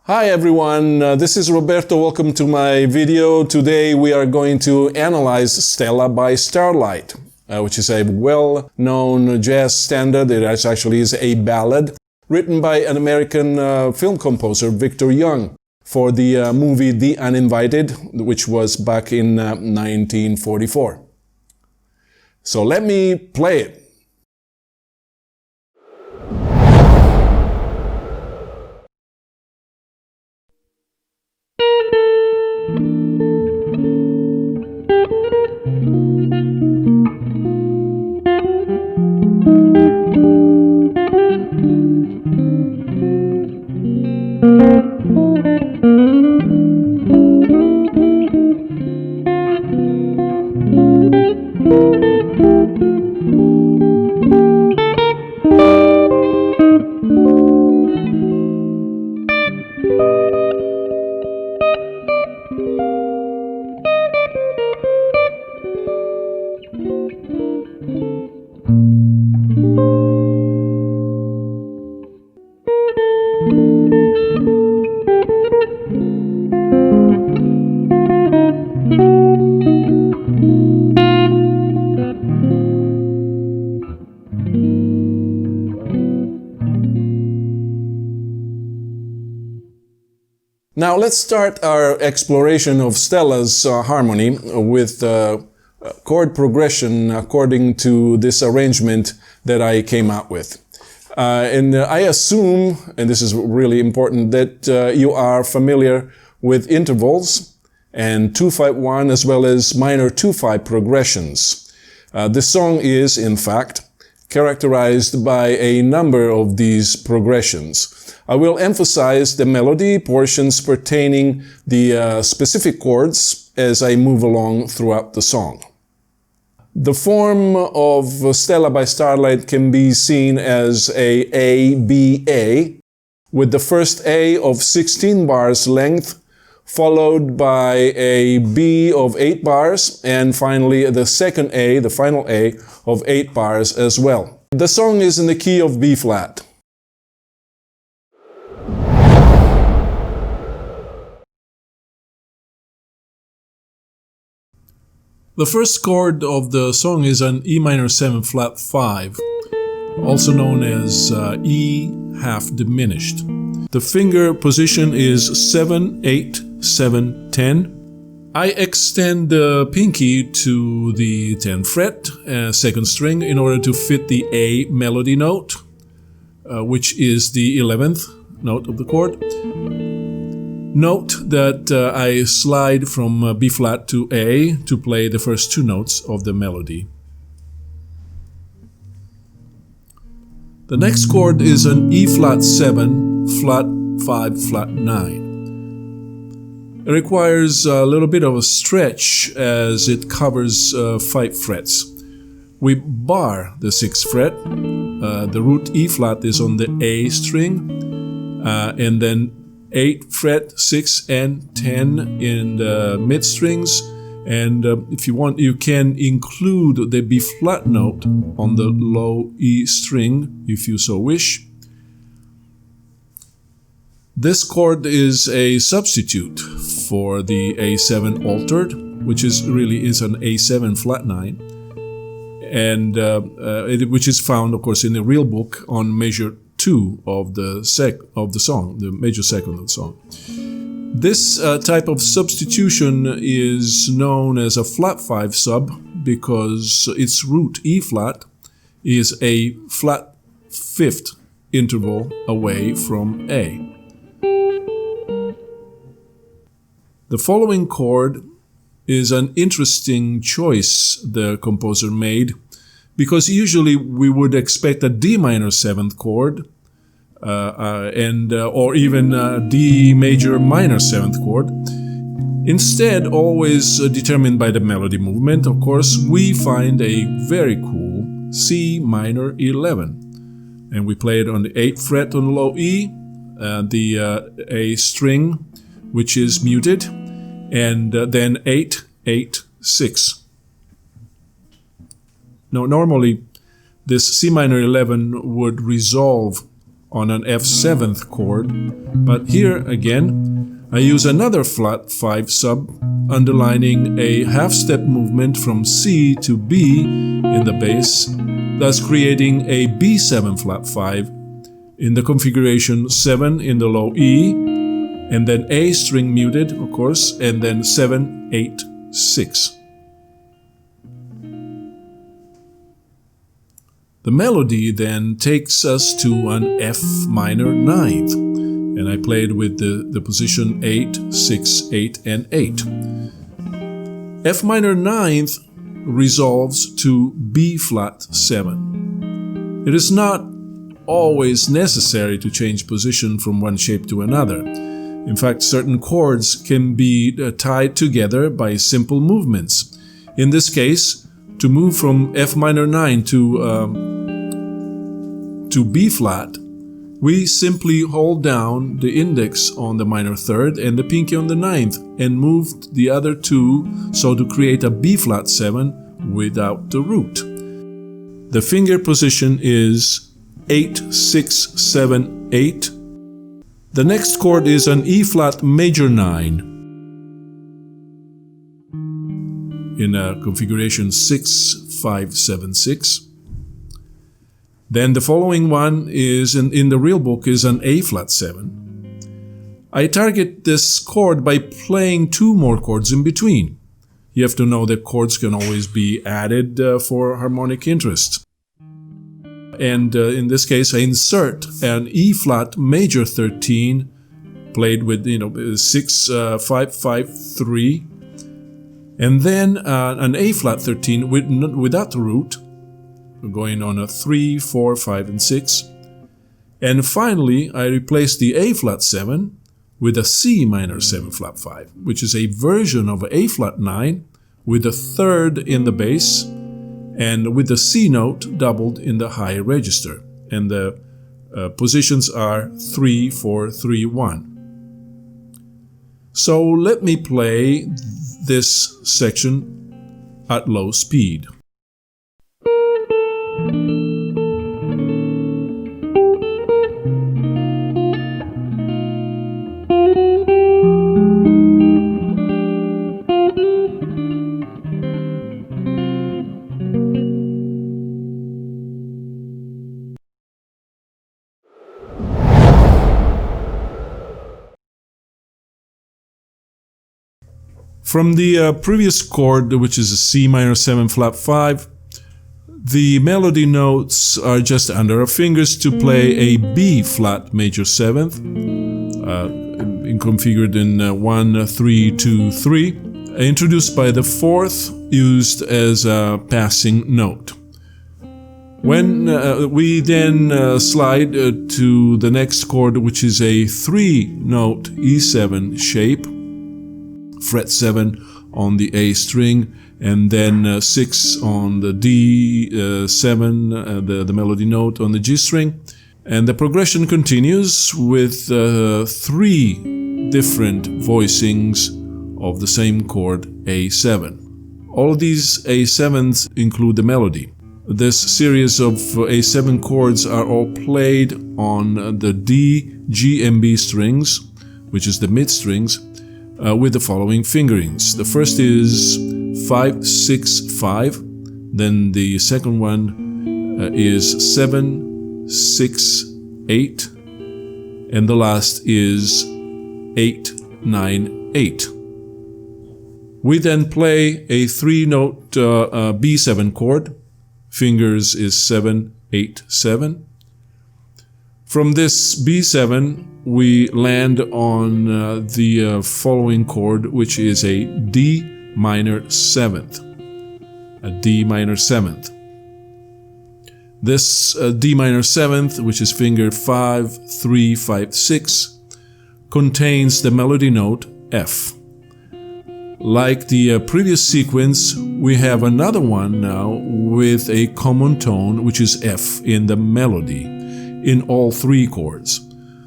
Hi everyone, this is Roberto. Welcome to my video. Today we are going to analyze Stella by Starlight, which is a well-known jazz standard. It actually is a ballad written by an American film composer, Victor Young, for the movie The Uninvited, which was back in 1944. So let me play it. Now let's start our exploration of Stella's harmony with chord progression according to this arrangement that I came out with. And I assume, and this is really important, that you are familiar with intervals and 2-5-1 as well as minor 2-5 progressions. This song is, in fact, characterized by a number of these progressions. I will emphasize the melody portions pertaining the specific chords as I move along throughout the song. The form of Stella by Starlight can be seen as a A-B-A, with the first A of 16 bars length, followed by a B of 8 bars, and finally the second A, the final A, of 8 bars as well. The song is in the key of B flat. The first chord of the song is an E minor 7 flat 5, also known as E half diminished. The finger position is 7, 8, 7, 10. I extend the pinky to the 10th fret, second string, in order to fit the A melody note, which is the 11th note of the chord. Note that I slide from B flat to A to play the first two notes of the melody. The next chord is an E flat 7, flat 5, flat 9. It requires a little bit of a stretch as it covers 5 frets. We bar the 6th fret. The root E flat is on the A string, and then 8 fret, 6 and 10 in the mid strings, and if you want, you can include the B flat note on the low E string if you so wish. This chord is a substitute for the A7 altered, which is really an A7 flat 9, and which is found, of course, in the real book on measure 2 of the song, the major second of the song. This type of substitution is known as a flat 5 sub because its root E flat is a flat 5th interval away from A. The following chord is an interesting choice the composer made, because usually we would expect a D minor 7th chord or even D major minor 7th chord. Instead, always determined by the melody movement, of course, we find a very cool C minor 11. And we play it on the 8th fret on the low E, the A string, which is muted, and then 8, 8, 6. Now, normally, this C minor 11 would resolve on an F7th chord, but here again I use another flat 5 sub, underlining a half-step movement from C to B in the bass, thus creating a B7 flat 5 in the configuration 7 in the low E, and then A string muted, of course, and then 7, 8, 6. The melody then takes us to an F minor 9th, and I played with the position 8, 6, 8, and 8. F minor 9th resolves to B flat 7. It is not always necessary to change position from one shape to another. In fact, certain chords can be tied together by simple movements. In this case, to move from F minor 9 to B flat, we simply hold down the index on the minor 3rd and the pinky on the 9th and move the other two so to create a B flat 7 without the root. The finger position is 8, 6, 7, 8. The next chord is an E flat major 9 in a configuration 6, 5, 7, 6. Then the following one is in the real book is an A flat 7. I target this chord by playing 2 more chords in between. You have to know that chords can always be added for harmonic interest. And in this case, I insert an E flat major 13, played with 6, 5, 5, 3, and then an A flat 13 without the root, going on a 3, 4, 5, and 6. And finally, I replace the A flat 7 with a C minor 7 flat 5, which is a version of A flat 9 with a 3rd in the bass and with the C note doubled in the high register. And the positions are 3, 4, 3, 1. So let me play this section at low speed. From the previous chord, which is a C minor 7 flat 5, the melody notes are just under our fingers to play a B flat major 7th, configured in 1, 3, 2, 3, introduced by the 4th, used as a passing note. When we then slide to the next chord, which is a 3-note E7 shape, fret 7 on the A string, and then 6 on the D7, the melody note on the G string. And the progression continues with 3 different voicings of the same chord, A7. All of these A7s include the melody. This series of A7 chords are all played on the D, G, and B strings, which is the mid strings, with the following fingerings. The first is 5, 6, 5. Then the second one is 7, 6, 8. And the last is 8, 9, 8. We then play a 3-note B7 chord. Fingers is 7, 8, 7. From this B7, we land on the following chord, which is a D minor 7th. A D minor 7th. This D minor 7th, which is finger 5, 3, 5, 6, contains the melody note F. Like the previous sequence, we have another one now with a common tone, which is F in the melody, in all 3 chords.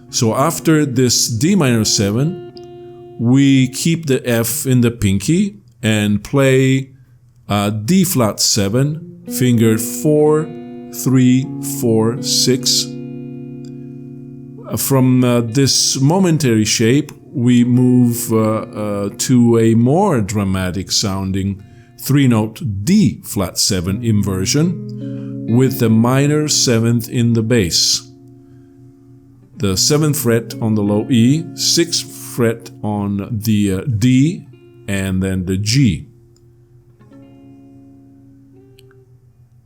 So after this D minor 7, we keep the F in the pinky and play D flat 7, finger 4, 3, 4, 6. From this momentary shape, we move to a more dramatic sounding 3-note D flat 7 inversion with the minor 7th in the bass. The 7th fret on the low E, 6th fret on the D, and then the G.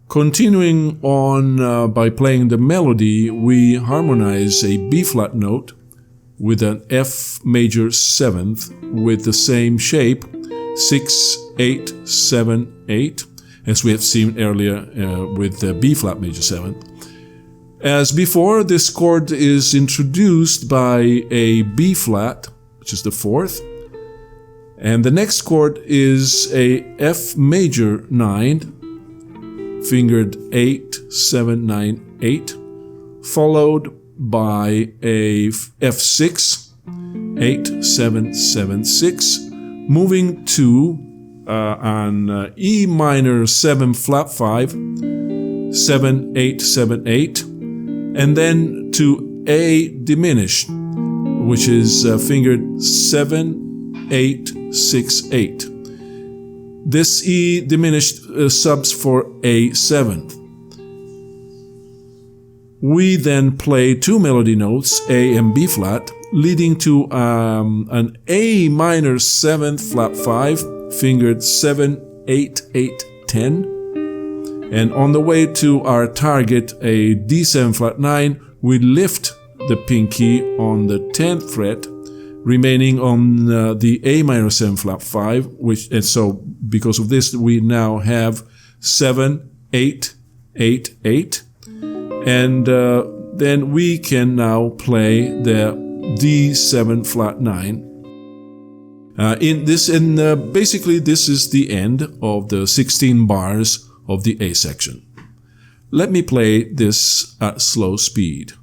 Continuing on by playing the melody, we harmonize a B flat note with an F major 7th with the same shape, 6, 8, 7, 8, as we have seen earlier with the B flat major 7th. As before, this chord is introduced by a B flat, which is the 4th, and the next chord is a F major 9, fingered 8, 7, 9, 8, followed by a F6, 8, 7, 7, 6, moving to an E minor 7 flat 5, 7, 8, 7, 8, and then to A diminished, which is fingered 7, 8, 6, 8. This E diminished subs for A 7th. We then play two melody notes, A and B flat, leading to an A minor 7th flat 5, fingered 7, 8, 8, 10. And on the way to our target, a D7 flat 9, we lift the pinky on the 10th fret, remaining on the A minor 7 flat 5, and so because of this we now have 7, 8, 8, 8, and then we can now play the D7 flat 9. Basically this is the end of the 16 bars of the A section. Let me play this at slow speed.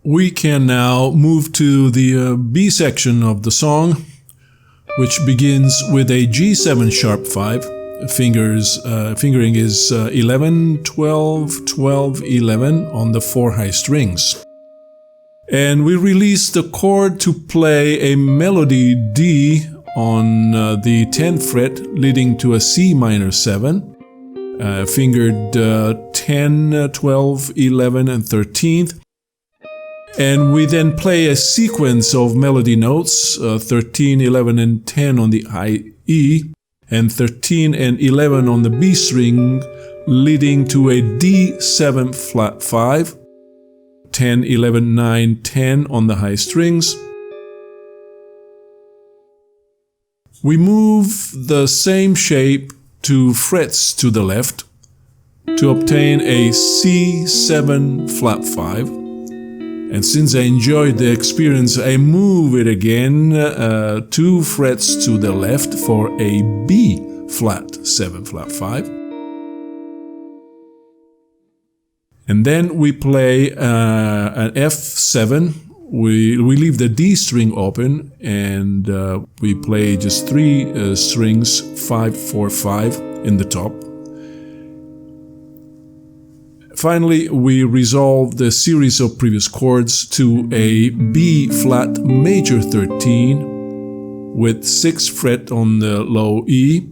We can now move to the B section of the song, which begins with a G7 sharp 5. Fingering is 11, 12, 12, 11 on the 4 high strings. And we release the chord to play a melody D on the 10th fret, leading to a C minor 7, fingered 10, 12, 11, and 13th. And we then play a sequence of melody notes, 13, 11, and 10 on the high E, and 13 and 11 on the B string, leading to a D7 flat 5, 10, 11, 9, 10 on the high strings. We move the same shape 2 frets to the left to obtain a C7 flat 5. And since I enjoyed the experience, I move it again 2 frets to the left for a B flat 7 flat 5. And then we play an F7. We leave the D string open and we play just 3 strings, 5, 4, 5 in the top. Finally, we resolve the series of previous chords to a B flat major 13 with 6th fret on the low E.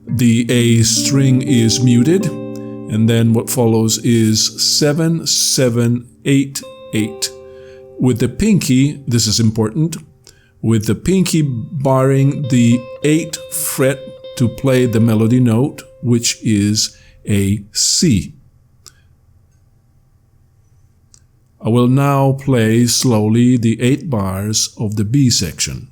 The A string is muted, and then what follows is 7, 7, 8, 8. With the pinky, this is important, with the pinky barring the 8th fret to play the melody note, which is a C. I will now play slowly the 8 bars of the B section.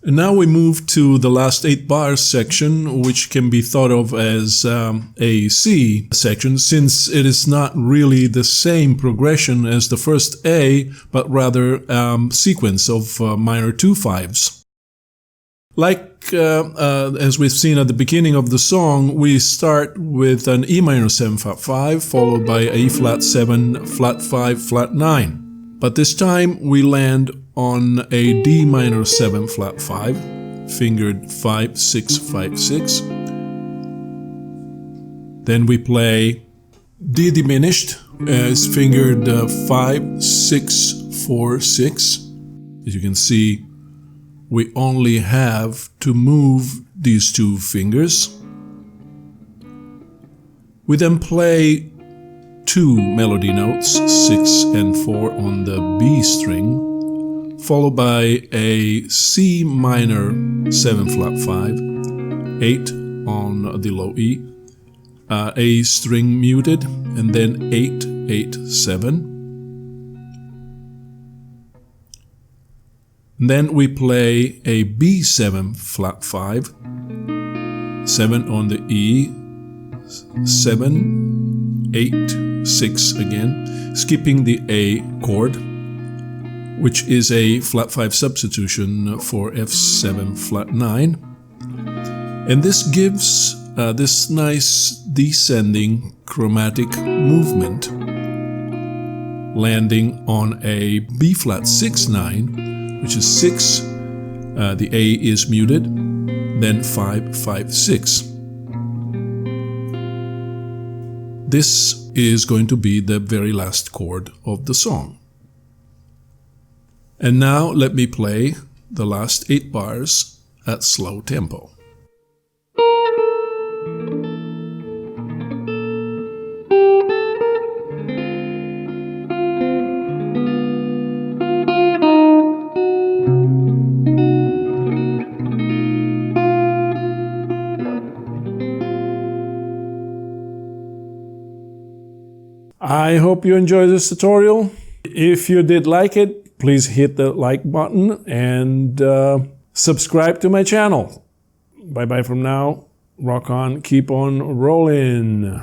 And now we move to the last 8 bars section, which can be thought of as a C section, since it is not really the same progression as the first A, but rather sequence of minor 2/5s. Like as we've seen at the beginning of the song, we start with an E minor 7 flat 5, followed by a E flat 7 flat 5 flat 9. But this time we land on a D minor 7 flat 5, fingered 5 6 5 6. Then we play D diminished as fingered 5 6 4 6. As you can see, we only have to move these 2 fingers. We then play 2 melody notes, 6 and 4 on the B string, followed by a C minor 7 flat 5, 8 on the low E, A string muted, and then 8 8 7. And then we play a B7 flat 5, 7 on the E, 7, 8, 6 again, skipping the A chord, which is a flat 5 substitution for F7 flat 9. And this gives this nice descending chromatic movement, landing on a B flat 6 9, which is 6, the A is muted, then 5 5 6. This is going to be the very last chord of the song. And now let me play the last 8 bars at slow tempo. I hope you enjoyed this tutorial. If you did like it, please hit the like button and subscribe to my channel. Bye bye from now. Rock on, keep on rolling.